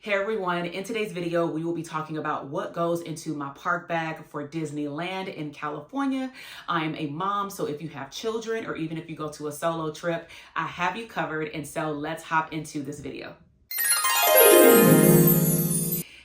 Hey everyone, in today's video, we will be talking about what goes into my park bag for Disneyland in California. I am a mom, so if you have children or even if you go to a solo trip, I have you covered. And so let's hop into this video.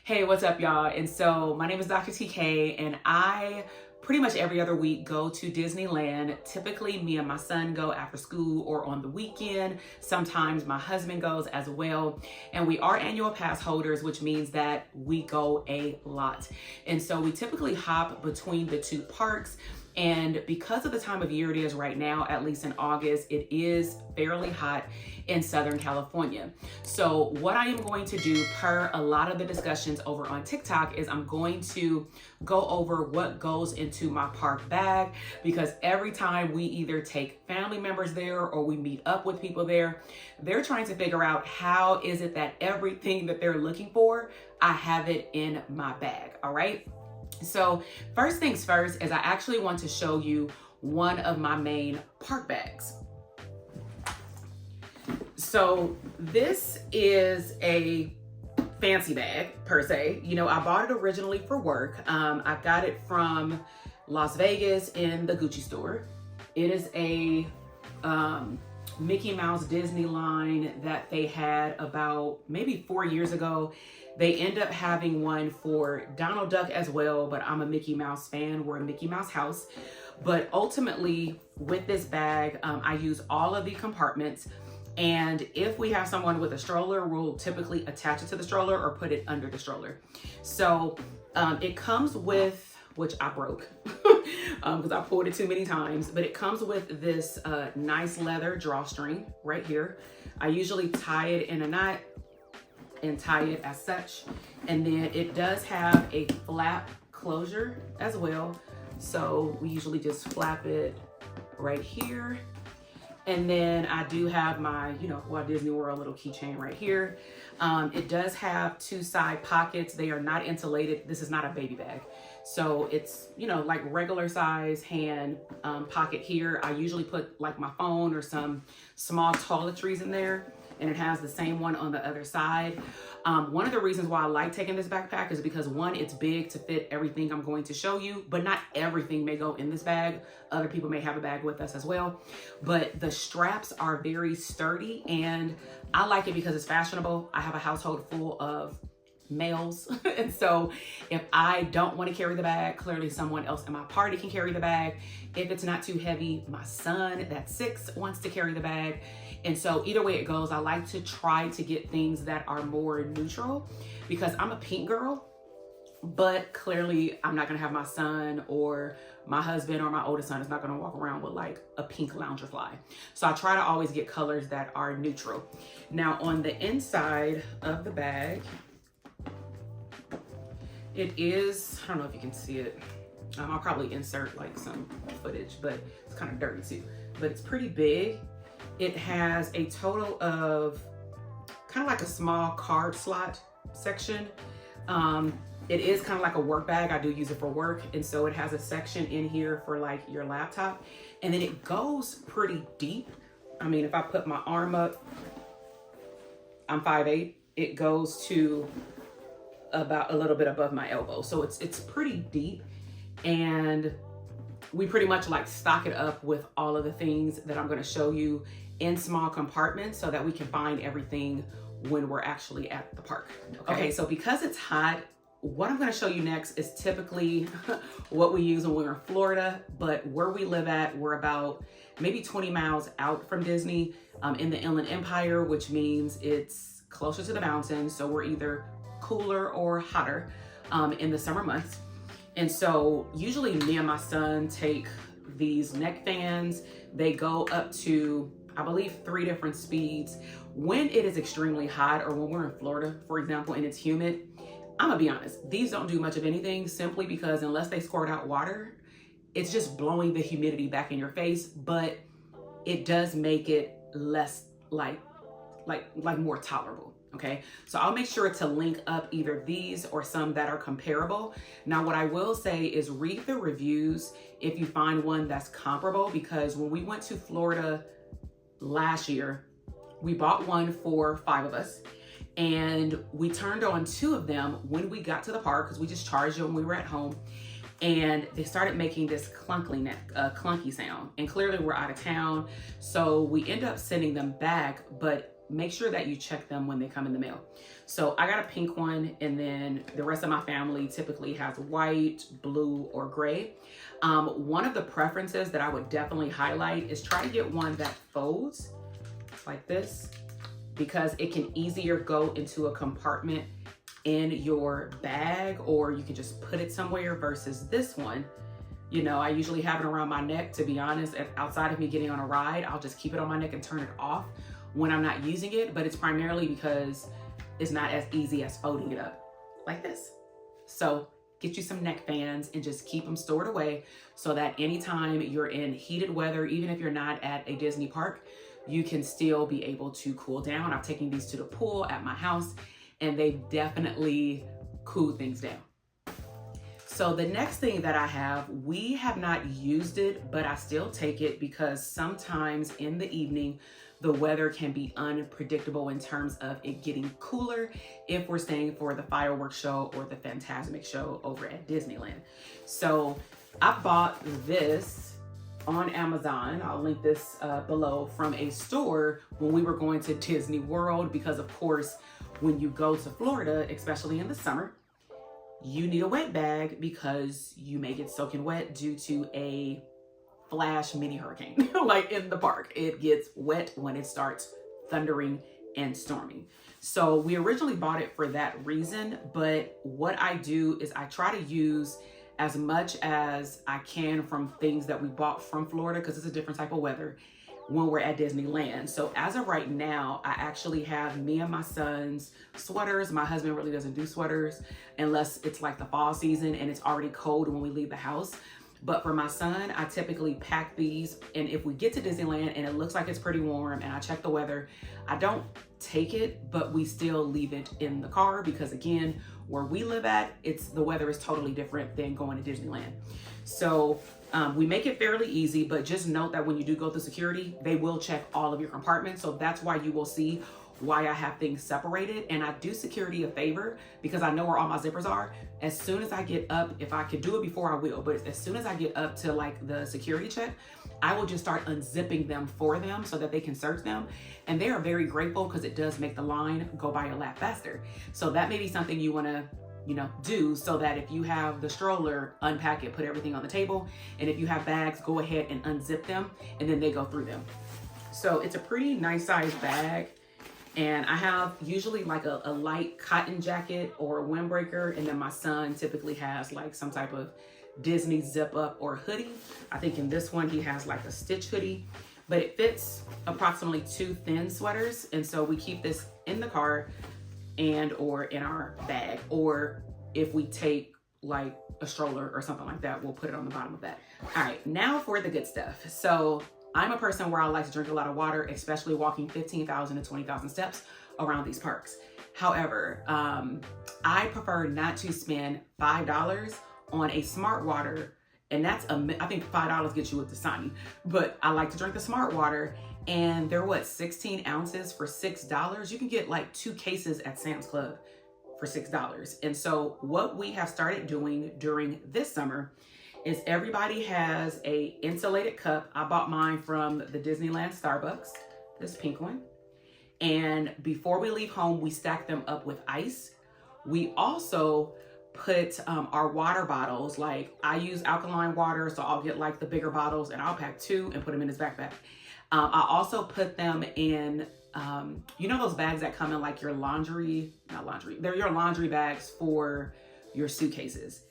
Hey, what's up y'all? And so my name is Dr. TK and I pretty much every other week go to Disneyland. Typically me and my son go after school or on the weekend. Sometimes my husband goes as well. And we are annual pass holders, which means that we go a lot. And so we typically hop between the two parks. And because of the time of year it is right now, at least in August, it is fairly hot in Southern California. So what I am going to do, per a lot of the discussions over on TikTok, is I'm going to go over what goes into my park bag, because every time we either take family members there or we meet up with people there, they're trying to figure out how is it that everything that they're looking for, I have it in my bag, all right? So first things first is I actually want to show you one of my main park bags. So this is a fancy bag per se. You know, I bought it originally for work. I got it from Las Vegas in the Gucci store. It is a Mickey Mouse Disney line that they had about maybe 4 years ago. They end up having one for Donald Duck as well, but I'm a Mickey Mouse fan. We're a Mickey Mouse house. But ultimately with this bag, I use all of the compartments. And if we have someone with a stroller, we'll typically attach it to the stroller or put it under the stroller. So it comes with, which I broke because I pulled it too many times, but it comes with this nice leather drawstring right here. I usually tie it in a knot and tie it as such. And then it does have a flap closure as well. So we usually just flap it right here. And then I do have my, Walt Disney World little keychain right here. It does have two side pockets. They are not insulated. This is not a baby bag. So it's, like regular size hand pocket here. I usually put like my phone or some small toiletries in there. And it has the same one on the other side. One of the reasons why I like taking this backpack is because, one, it's big to fit everything I'm going to show you, but not everything may go in this bag. Other people may have a bag with us as well. But the straps are very sturdy and I like it because it's fashionable. I have a household full of males. And so if I don't want to carry the bag, clearly someone else in my party can carry the bag. If it's not too heavy, my son that's 6 wants to carry the bag. And so either way it goes, I like to try to get things that are more neutral because I'm a pink girl, but clearly I'm not going to have my son or my husband or my oldest son is not going to walk around with like a pink Loungerfly. So I try to always get colors that are neutral. Now on the inside of the bag, it is, I don't know if you can see it. I'll probably insert like some footage, but it's kind of dirty too, but it's pretty big. It has a total of kind of like a small card slot section. It is kind of like a work bag. I do use it for work. And so it has a section in here for like your laptop. And then it goes pretty deep. I mean, if I put my arm up, I'm 5'8". It goes to about a little bit above my elbow. So it's pretty deep. And we pretty much like stock it up with all of the things that I'm going to show you in small compartments so that we can find everything when we're actually at the park. Okay, so because it's hot, what I'm going to show you next is typically what we use when we're in Florida, but where we live at, we're about maybe 20 miles out from Disney, in the Inland Empire, which means it's closer to the mountains. So we're either cooler or hotter in the summer months. And so usually me and my son take these neck fans. They go up to, I believe, 3 different speeds. When it is extremely hot or when we're in Florida, for example, and it's humid, I'm gonna be honest, these don't do much of anything simply because unless they squirt out water, it's just blowing the humidity back in your face, but it does make it less like more tolerable. Okay, so I'll make sure to link up either these or some that are comparable. Now, what I will say is read the reviews if you find one that's comparable, because when we went to Florida last year, we bought one for 5 of us. And we turned on 2 of them when we got to the park, because we just charged them when we were at home. And they started making this clunky sound. And clearly we're out of town, so we end up sending them back, but make sure that you check them when they come in the mail. So I got a pink one, and then the rest of my family typically has white, blue, or gray. One of the preferences that I would definitely highlight is try to get one that folds like this, because it can easier go into a compartment in your bag, or you can just put it somewhere, versus this one. You know, I usually have it around my neck, to be honest. Outside of me getting on a ride, I'll just keep it on my neck and turn it off when I'm not using it, but it's primarily because it's not as easy as folding it up like this. So get you some neck fans and just keep them stored away, so that anytime you're in heated weather, even if you're not at a Disney park, you can still be able to cool down. I've taken these to the pool at my house, and they've definitely cooled things down. So the next thing that I have, we have not used it, but I still take it because sometimes in the evening, the weather can be unpredictable in terms of it getting cooler if we're staying for the fireworks show or the Fantasmic show over at Disneyland. So I bought this on Amazon. I'll link this below, from a store when we were going to Disney World, because of course, when you go to Florida, especially in the summer, you need a wet bag because you may get soaking wet due to a flash mini hurricane. Like in the park, it gets wet when it starts thundering and storming. So we originally bought it for that reason, but what I do is I try to use as much as I can from things that we bought from Florida, because it's a different type of weather, when we're at Disneyland. So as of right now, I actually have me and my son's sweaters. My husband really doesn't do sweaters unless it's like the fall season and it's already cold when we leave the house. But for my son, I typically pack these, and if we get to Disneyland and it looks like it's pretty warm and I check the weather, I don't take it, but we still leave it in the car, because again, where we live at, the weather is totally different than going to Disneyland. So we make it fairly easy, but just note that when you do go through security, they will check all of your compartments. So that's why you will see why I have things separated. And I do security a favor, because I know where all my zippers are. As soon as I get up, if I could do it before, I will, but as soon as I get up to like the security check, I will just start unzipping them for them so that they can search them. And they are very grateful, because it does make the line go by a lot faster. So that may be something you want to do, so that if you have the stroller, unpack it, put everything on the table. And if you have bags, go ahead and unzip them, and then they go through them. So it's a pretty nice sized bag. And I have usually like a light cotton jacket or a windbreaker. And then my son typically has like some type of Disney zip up or hoodie. I think in this one, he has like a stitch hoodie, but it fits approximately 2 thin sweaters. And so we keep this in the car and or in our bag, or if we take like a stroller or something like that, we'll put it on the bottom of that. All right, now for the good stuff. So I'm a person where I like to drink a lot of water, especially walking 15,000 to 20,000 steps around these parks. However, I prefer not to spend $5 on a Smart Water, and that's I think $5 gets you with Dasani, but I like to drink the Smart Water, and they're 16 ounces for $6. You can get like 2 cases at Sam's Club for $6. And so what we have started doing during this summer is everybody has a insulated cup. I bought mine from the Disneyland Starbucks, this pink one. And before we leave home, we stack them up with ice. We also put our water bottles, like I use alkaline water, so I'll get like the bigger bottles and I'll pack 2 and put them in his backpack. I also put them in, those bags that come in like your they're your laundry bags for your suitcases.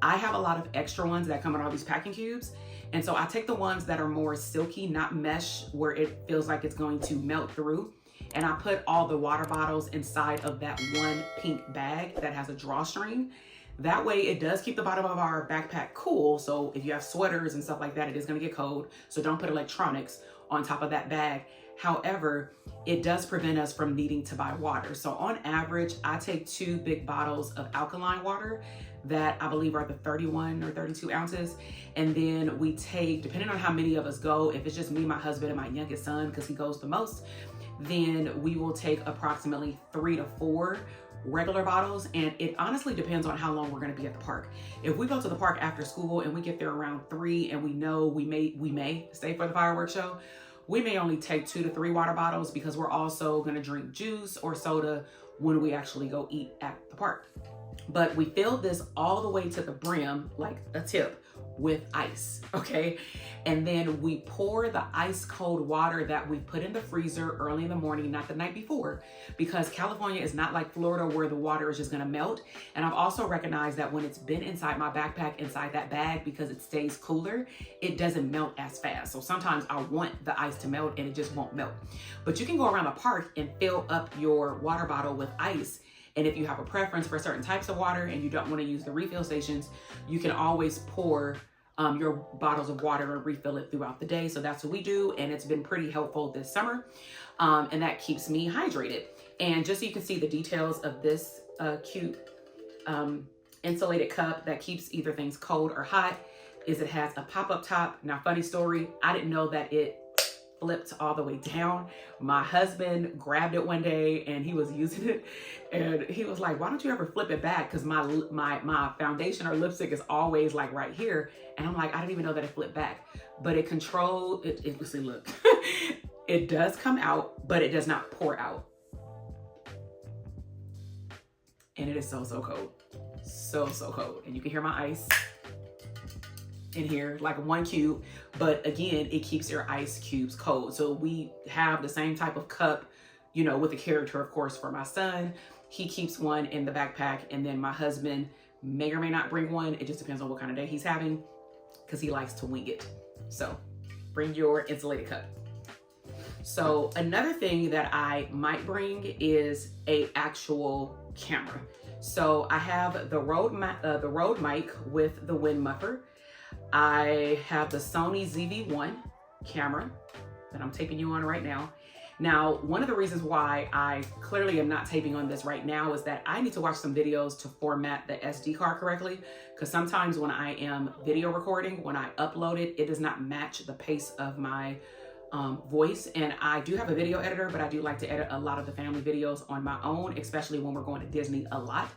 I have a lot of extra ones that come in all these packing cubes. And so I take the ones that are more silky, not mesh, where it feels like it's going to melt through. And I put all the water bottles inside of that one pink bag that has a drawstring. That way it does keep the bottom of our backpack cool. So if you have sweaters and stuff like that, it is gonna get cold. So don't put electronics on top of that bag. However, it does prevent us from needing to buy water. So on average, I take 2 big bottles of alkaline water that I believe are the 31 or 32 ounces. And then we take, depending on how many of us go, if it's just me, my husband, and my youngest son, because he goes the most, then we will take approximately 3 to 4 regular bottles, and it honestly depends on how long we're going to be at the park. If we go to the park after school and we get there around 3 and we know we may stay for the fireworks show, we may only take 2 to 3 water bottles because we're also going to drink juice or soda when we actually go eat at the park. But we filled this all the way to the brim, like a tip, with ice, okay? And then we pour the ice cold water that we put in the freezer early in the morning, not the night before, because California is not like Florida where the water is just gonna melt. And I've also recognized that when it's been inside my backpack, inside that bag, because it stays cooler, it doesn't melt as fast. So sometimes I want the ice to melt and it just won't melt. But you can go around the park and fill up your water bottle with ice. And if you have a preference for certain types of water and you don't want to use the refill stations, you can always pour your bottles of water and refill it throughout the day. So that's what we do. And it's been pretty helpful this summer. And that keeps me hydrated. And just so you can see the details of this cute insulated cup that keeps either things cold or hot, is it has a pop-up top. Now, funny story, I didn't know that it flipped all the way down. My husband grabbed it one day and he was using it and he was like, why don't you ever flip it back? Because my foundation or lipstick is always like right here. And I'm like, I didn't even know that it flipped back. But it controlled, see, look, it does come out, but it does not pour out. And it is so, so cold. So, so cold. And you can hear my ice in here, like 1 cube, but again, it keeps your ice cubes cold. So we have the same type of cup, you know, with the character, of course, for my son. He keeps one in the backpack, and then my husband may or may not bring one. It just depends on what kind of day he's having, because he likes to wing it. So bring your insulated cup. So another thing that I might bring is a actual camera. So I have the Rode mic with the wind muffler. I have the Sony ZV-1 camera that I'm taping you on right now. Now, one of the reasons why I clearly am not taping on this right now is that I need to watch some videos to format the SD card correctly, because sometimes when I am video recording, when I upload it, it does not match the pace of my voice. And I do have a video editor, but I do like to edit a lot of the family videos on my own, especially when we're going to Disney a lot.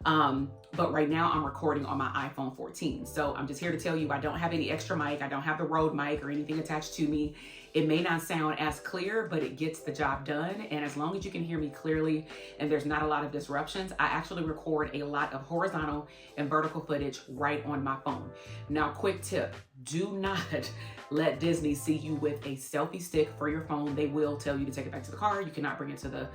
But right now I'm recording on my iPhone 14. So I'm just here to tell you, I don't have any extra mic. I don't have the Rode mic or anything attached to me. It may not sound as clear, but it gets the job done. And as long as you can hear me clearly and there's not a lot of disruptions, I actually record a lot of horizontal and vertical footage right on my phone. Now, quick tip, do not let Disney see you with a selfie stick for your phone. They will tell you to take it back to the car. You cannot bring it to the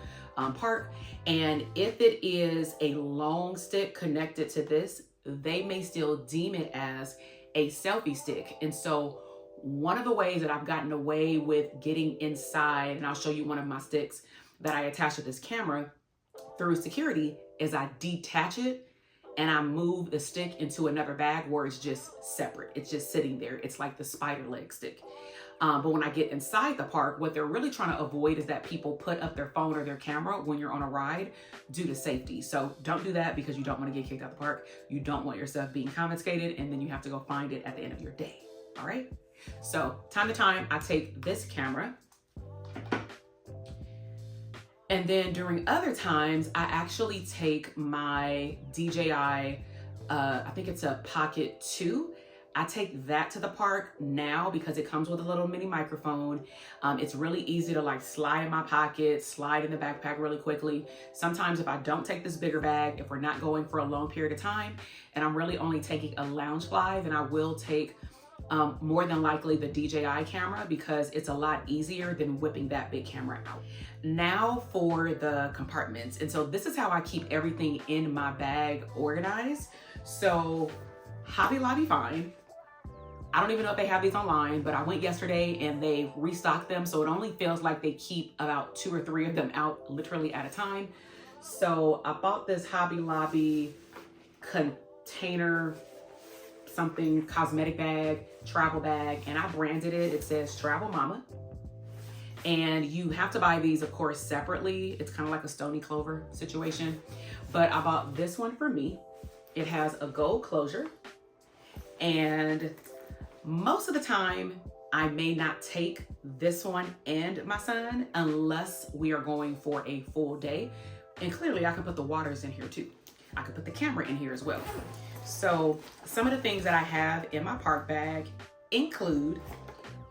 park. And if it is a long stick connected to this, they may still deem it as a selfie stick. And so one of the ways that I've gotten away with getting inside, and I'll show you one of my sticks that I attach to this camera through security, is I detach it and I move the stick into another bag where it's just separate. It's just sitting there. It's like the spider leg stick. But when I get inside the park, what they're really trying to avoid is that people put up their phone or their camera when you're on a ride due to safety. So don't do that, because you don't want to get kicked out the park. You don't want your stuff being confiscated, and then you have to go find it at the end of your day. All right. So time to time, I take this camera. And then during other times, I actually take my DJI, I think it's a Pocket 2. I take that to the park now because it comes with a little mini microphone. It's really easy to like slide in my pocket, slide in the backpack really quickly. Sometimes if I don't take this bigger bag, if we're not going for a long period of time and I'm really only taking a Loungefly, then I will take more than likely the DJI camera, because it's a lot easier than whipping that big camera out. Now for the compartments. And so this is how I keep everything in my bag organized. So Hobby Lobby Fine. I don't even know if they have these online, but I went yesterday and they restocked them. So it only feels like they keep about 2 or 3 of them out literally at a time. So I bought this Hobby Lobby container something cosmetic bag, travel bag, and I branded it. It says Travel Mama. And you have to buy these, of course, separately. It's kind of like a Stony Clover situation. But I bought this one for me. It has a gold closure. And most of the time, I may not take this one and my son unless we are going for a full day. And clearly I can put the waters in here too. I could put the camera in here as well. So some of the things that I have in my park bag include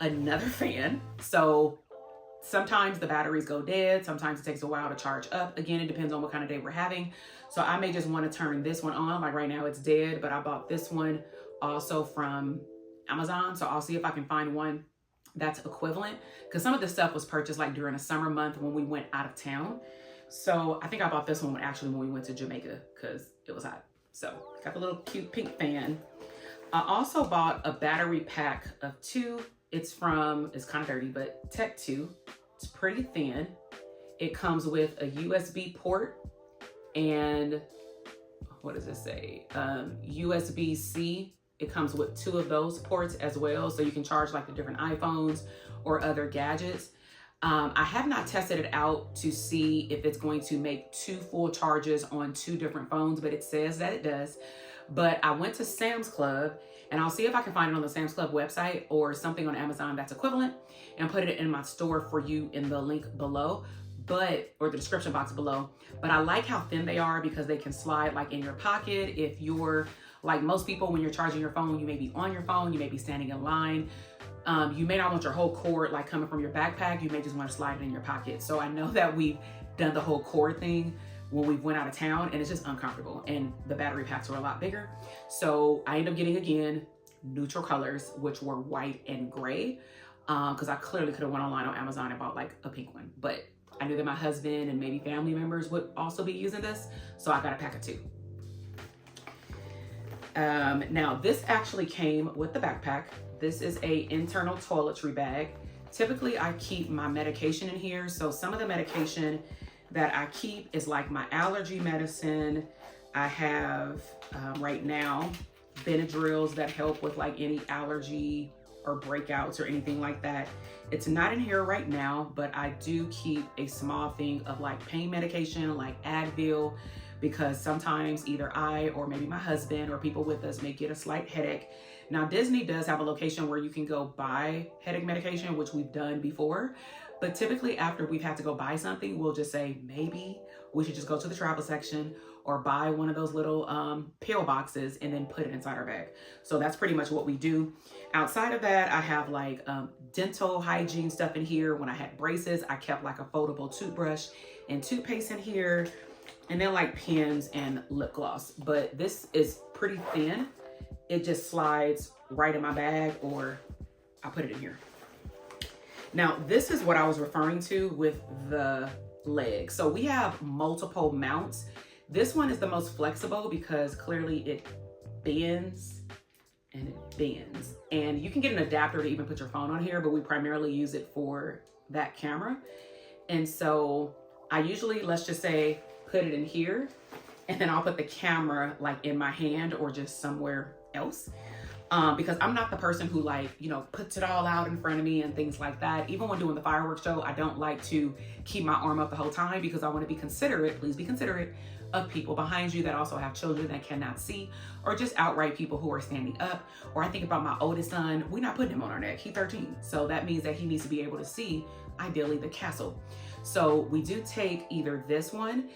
another fan. So sometimes the batteries go dead. Sometimes it takes a while to charge up. Again, it depends on what kind of day we're having. So I may just want to turn this one on. Like right now it's dead, but I bought this one also from Amazon. So I'll see if I can find one that's equivalent, because some of this stuff was purchased like during a summer month when we went out of town. So I think I bought this one actually when we went to Jamaica because it was hot. So got the little cute pink fan. I also bought a battery pack of 2. It's kind of dirty, but Tech 2. It's pretty thin. It comes with a USB port and what does it say? USB-C. It comes with 2 of those ports as well. So you can charge like the different iPhones or other gadgets. I have not tested it out to see if it's going to make 2 full charges on 2 different phones, but it says that it does. But I went to Sam's Club, and I'll see if I can find it on the Sam's Club website or something on Amazon that's equivalent and put it in my store for you in the link below, or the description box below. But I like how thin they are because they can slide like in your pocket. If you're like most people, when you're charging your phone, you may be on your phone, you may be standing in line. You may not want your whole cord like coming from your backpack. You may just want to slide it in your pocket. So I know that we've done the whole cord thing when we went out of town, and it's just uncomfortable. And the battery packs were a lot bigger. So I ended up getting, again, neutral colors, which were white and gray, because I clearly could have went online on Amazon and bought like a pink one. But I knew that my husband and maybe family members would also be using this. So I got a pack of 2. Now this actually came with the backpack. This is a internal toiletry bag. Typically I keep my medication in here. So some of the medication that I keep is like my allergy medicine. I have right now Benadryls that help with like any allergy or breakouts or anything like that. It's not in here right now, but I do keep a small thing of like pain medication like Advil, because sometimes either I or maybe my husband or people with us may get a slight headache. Now, Disney does have a location where you can go buy headache medication, which we've done before. But typically after we've had to go buy something, we'll just say, maybe we should just go to the travel section or buy one of those little pill boxes and then put it inside our bag. So that's pretty much what we do. Outside of that, I have like dental hygiene stuff in here. When I had braces, I kept like a foldable toothbrush and toothpaste in here. And then like pens and lip gloss. But this is pretty thin. It just slides right in my bag, or I put it in here. Now, this is what I was referring to with the leg. So we have multiple mounts. This one is the most flexible because clearly it bends and it bends. And you can get an adapter to even put your phone on here, but we primarily use it for that camera. And so I usually, let's just say, put it in here, and then I'll put the camera like in my hand or just somewhere else. Because I'm not the person who like, puts it all out in front of me and things like that. Even when doing the fireworks show, I don't like to keep my arm up the whole time because I want to be considerate, please be considerate of people behind you that also have children that cannot see, or just outright people who are standing up. Or I think about my oldest son, we're not putting him on our neck, he's 13. So that means that he needs to be able to see, ideally, the castle. So we do take either this one,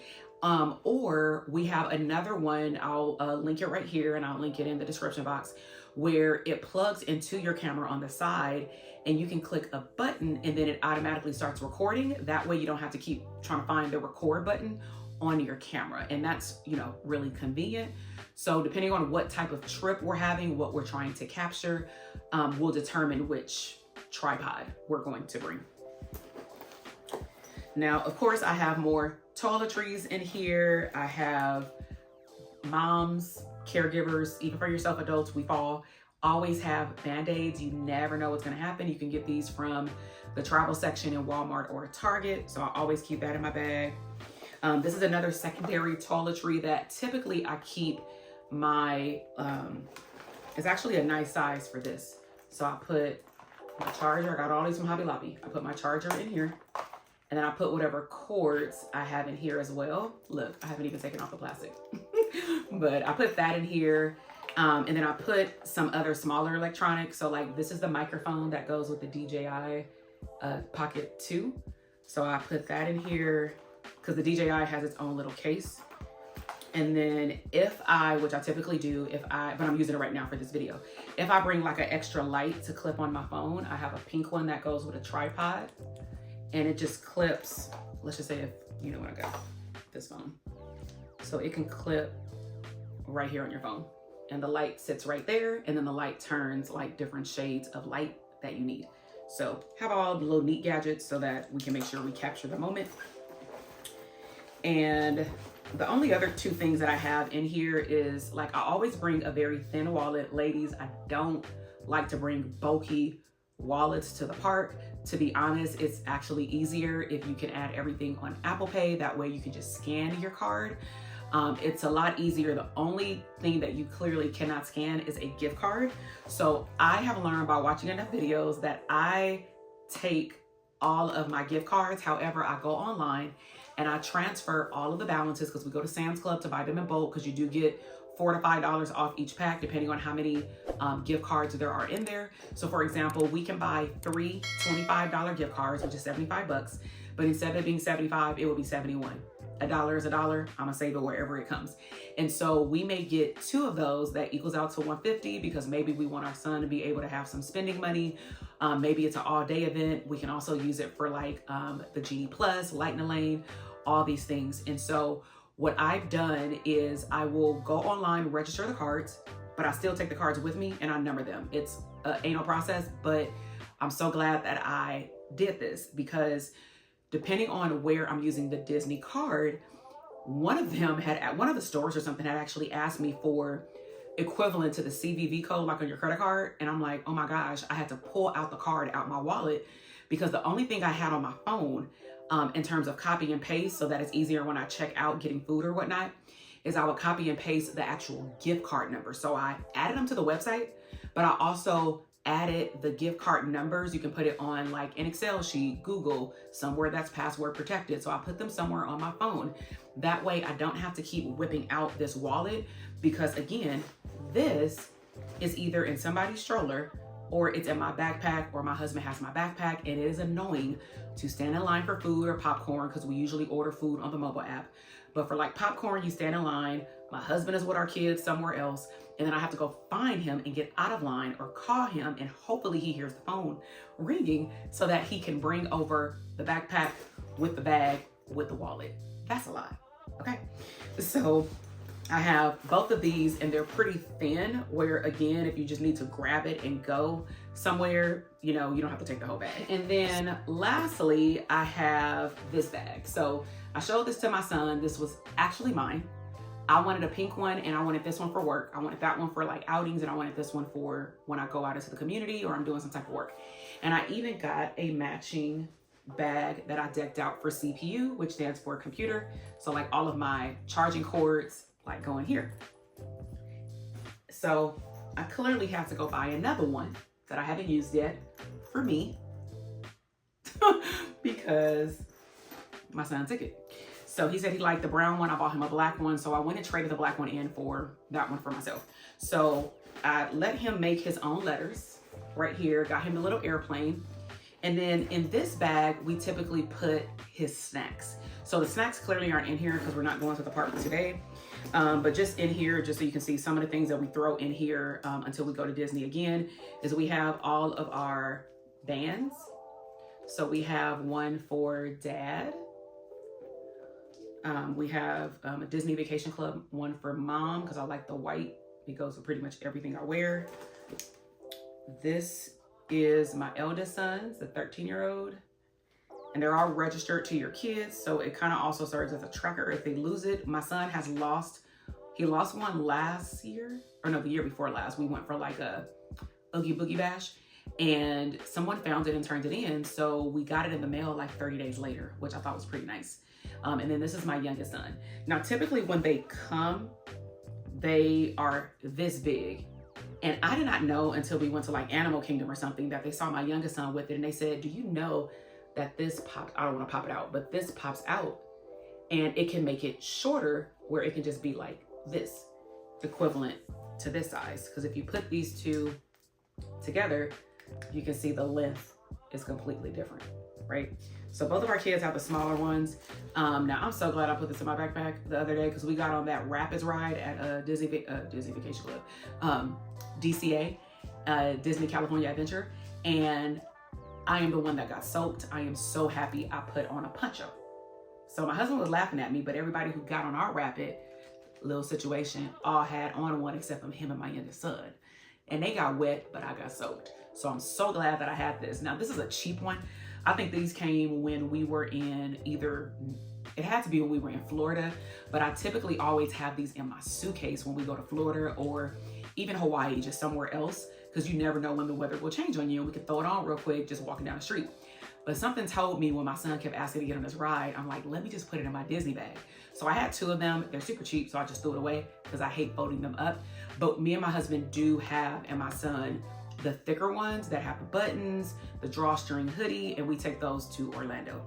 or we have another one. I'll link it right here and I'll link it in the description box, where it plugs into your camera on the side and you can click a button and then it automatically starts recording. That way you don't have to keep trying to find the record button on your camera. And that's, really convenient. So depending on what type of trip we're having, what we're trying to capture, will determine which tripod we're going to bring. Now, of course, I have more toiletries in here. I have moms, caregivers, even for yourself adults, we fall. Always have Band-Aids. You never know what's gonna happen. You can get these from the travel section in Walmart or Target. So I always keep that in my bag. This is another secondary toiletry that typically I keep my, it's actually a nice size for this. So I put my charger, I got all these from Hobby Lobby. I put my charger in here. And then I put whatever cords I have in here as well. Look, I haven't even taken off the plastic. But I put that in here. And then I put some other smaller electronics. So like this is the microphone that goes with the DJI Pocket 2. So I put that in here because the DJI has its own little case. And then if I, which I typically do, but I'm using it right now for this video. If I bring like an extra light to clip on my phone, I have a pink one that goes with a tripod and it just clips, let's just say if, you know what I got, this phone. So it can clip right here on your phone and the light sits right there. And then the light turns like different shades of light that you need. So have all the little neat gadgets so that we can make sure we capture the moment. And the only other two things that I have in here is like, I always bring a very thin wallet. Ladies, I don't like to bring bulky wallets to the park. To be honest, it's actually easier if you can add everything on Apple Pay. That way you can just scan your card. It's a lot easier. The only thing that you clearly cannot scan is a gift card. So I have learned by watching enough videos that I take all of my gift cards. However, I go online and I transfer all of the balances because we go to Sam's Club to buy them in bulk because you do get $4 to $5 off each pack depending on how many gift cards there are in there. So for example, we can buy 3 $25 gift cards, which is 75 bucks, but instead of it being 75, it will be 71. $1 is $1. I'm gonna save it wherever it comes. And so we may get 2 of those that equals out to 150 because maybe we want our son to be able to have some spending money. Maybe it's an all-day event. We can also use it for like the Genie Plus, Light in the Lane, all these things. And so what I've done is I will go online, register the cards, but I still take the cards with me and I number them. It's an anal process, but I'm so glad that I did this because depending on where I'm using the Disney card, one of them had, at one of the stores or something, had actually asked me for equivalent to the CVV code, like on your credit card. And I'm like, oh my gosh, I had to pull out the card out my wallet because the only thing I had on my phone in terms of copy and paste so that it's easier when I check out getting food or whatnot, is I would copy and paste the actual gift card number. So I added them to the website, but I also added the gift card numbers. You can put it on like an Excel sheet, Google, somewhere that's password protected. So I put them somewhere on my phone. That way I don't have to keep whipping out this wallet because again, this is either in somebody's stroller or it's in my backpack, or my husband has my backpack, and it is annoying to stand in line for food or popcorn because we usually order food on the mobile app. But for like popcorn, you stand in line, my husband is with our kids somewhere else, and then I have to go find him and get out of line or call him, and hopefully he hears the phone ringing so that he can bring over the backpack with the bag with the wallet. That's a lot, okay? So I have both of these and they're pretty thin where again, if you just need to grab it and go somewhere, you know, you don't have to take the whole bag. And then lastly, I have this bag. So I showed this to my son. This was actually mine. I wanted a pink one and I wanted this one for work. I wanted that one for like outings and I wanted this one for when I go out into the community or I'm doing some type of work. And I even got a matching bag that I decked out for CPU, which stands for computer. So like all of my charging cords like go in here. So I clearly have to go buy another one that I haven't used yet for me because my son took it. So he said he liked the brown one. I bought him a black one. So I went and traded the black one in for that one for myself. So I let him make his own letters right here, got him a little airplane. And then in this bag, we typically put his snacks. So the snacks clearly aren't in here because we're not going to the park today. But just in here, just so you can see some of the things that we throw in here until we go to Disney again, is we have all of our bands. So we have one for Dad. We have a Disney Vacation Club one for Mom because I like the white. It goes with pretty much everything I wear. This is my eldest son's, the 13-year-old. And they're all registered to your kids. So it kind of also serves as a tracker if they lose it. My son has lost, he lost one last year, or no, the year before last. We went for like a Oogie Boogie Bash and someone found it and turned it in. So we got it in the mail like 30 days later, which I thought was pretty nice. And then this is my youngest son. Now, typically when they come, they are this big. And I did not know until we went to like Animal Kingdom or something that they saw my youngest son with it. And they said, do you know that this pops, I don't want to pop it out, but this pops out and it can make it shorter where it can just be like this. equivalent to this size. Because if you put these two together, you can see the length is completely different, right? So both of our kids have the smaller ones. Now I'm so glad I put this in my backpack the other day because we got on that Rapids ride at Disney Vacation Club, DCA, Disney California Adventure, and I am the one that got soaked. I am so happy I put on a poncho. So my husband was laughing at me, but everybody who got on our Rapid little situation all had on one except for him and my youngest son. And they got wet, but I got soaked. So I'm so glad that I had this. Now this is a cheap one. I think these came when we were in it had to be when we were in Florida, but I typically always have these in my suitcase when we go to Florida or even Hawaii, just somewhere else, because you never know when the weather will change on you. We could throw it on real quick, just walking down the street. But something told me when my son kept asking to get on this ride, I'm like, let me just put it in my Disney bag. So I had 2 of them. They're super cheap, so I just threw it away because I hate folding them up. But me and my husband do have, and my son, the thicker ones that have the buttons, the drawstring hoodie, and we take those to Orlando.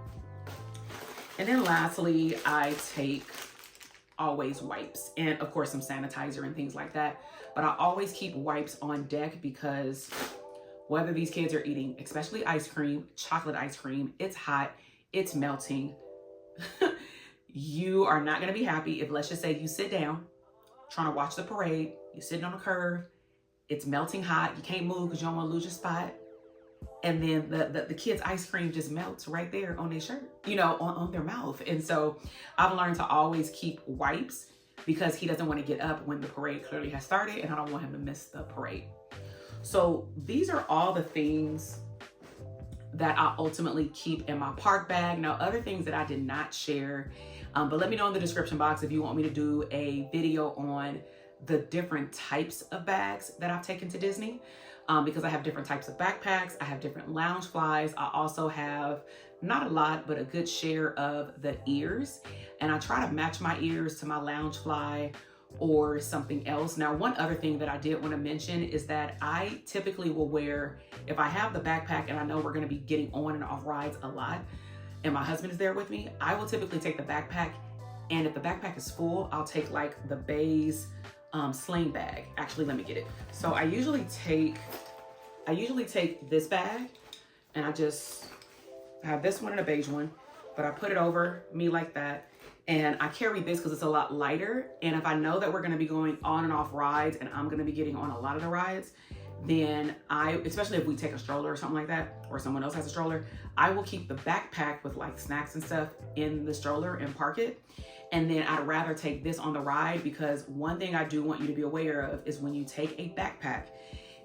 And then lastly, I take always wipes and of course some sanitizer and things like that. But I always keep wipes on deck because whether these kids are eating, especially ice cream, chocolate ice cream, it's hot, it's melting. You are not gonna be happy if, let's just say, you sit down trying to watch the parade, you're sitting on a curve, it's melting hot, you can't move because you don't want to lose your spot, and then the kids' ice cream just melts right there on their shirt, you know, on their mouth. And so I've learned to always keep wipes because he doesn't want to get up when the parade clearly has started, and I don't want him to miss the parade. So these are all the things that I ultimately keep in my park bag. Now, other things that I did not share, but let me know in the description box if you want me to do a video on the different types of bags that I've taken to Disney, because I have different types of backpacks. I have different Loungeflies. I also have, not a lot, but a good share of the ears. And I try to match my ears to my Loungefly or something else. Now, one other thing that I did want to mention is that I typically will wear, if I have the backpack and I know we're going to be getting on and off rides a lot, and my husband is there with me, I will typically take the backpack. And if the backpack is full, I'll take like the Béis sling bag. Actually, let me get it. So I usually take this bag, and I just have this one and a beige one, but I put it over me like that. And I carry this because it's a lot lighter. And if I know that we're going to be going on and off rides and I'm going to be getting on a lot of the rides, then especially if we take a stroller or something like that, or someone else has a stroller, I will keep the backpack with like snacks and stuff in the stroller and park it. And then I'd rather take this on the ride, because one thing I do want you to be aware of is when you take a backpack,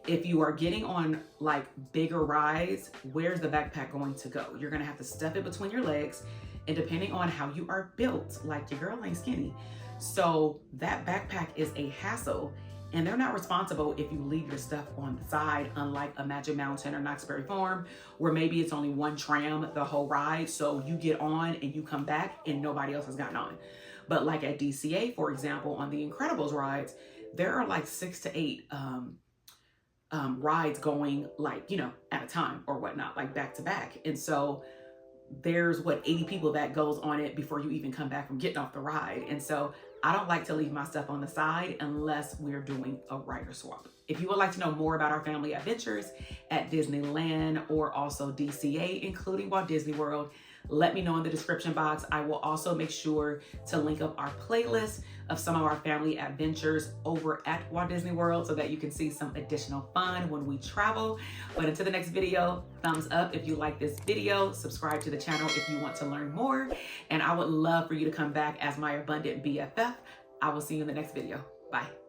if you are getting on like bigger rides, where's the backpack going to go? You're going to have to stuff it between your legs. And depending on how you are built, like your girl ain't skinny. So that backpack is a hassle, and they're not responsible if you leave your stuff on the side, unlike a Magic Mountain or Knott's Berry Farm, where maybe it's only one tram the whole ride. So you get on and you come back and nobody else has gotten on. But like at DCA, for example, on the Incredibles rides, there are like 6 to 8 rides going, like, you know, at a time or whatnot, like back to back. And so there's 80 people that goes on it before you even come back from getting off the ride. And so I don't like to leave my stuff on the side unless we're doing a rider swap. If you would like to know more about our family adventures at Disneyland or also DCA, including Walt Disney World, let me know in the description box. I will also make sure to link up our playlist of some of our family adventures over at Walt Disney World so that you can see some additional fun when we travel. But until the next video, thumbs up if you like this video, subscribe to the channel if you want to learn more, and I would love for you to come back as my abundant BFF. I will see you in the next video. Bye.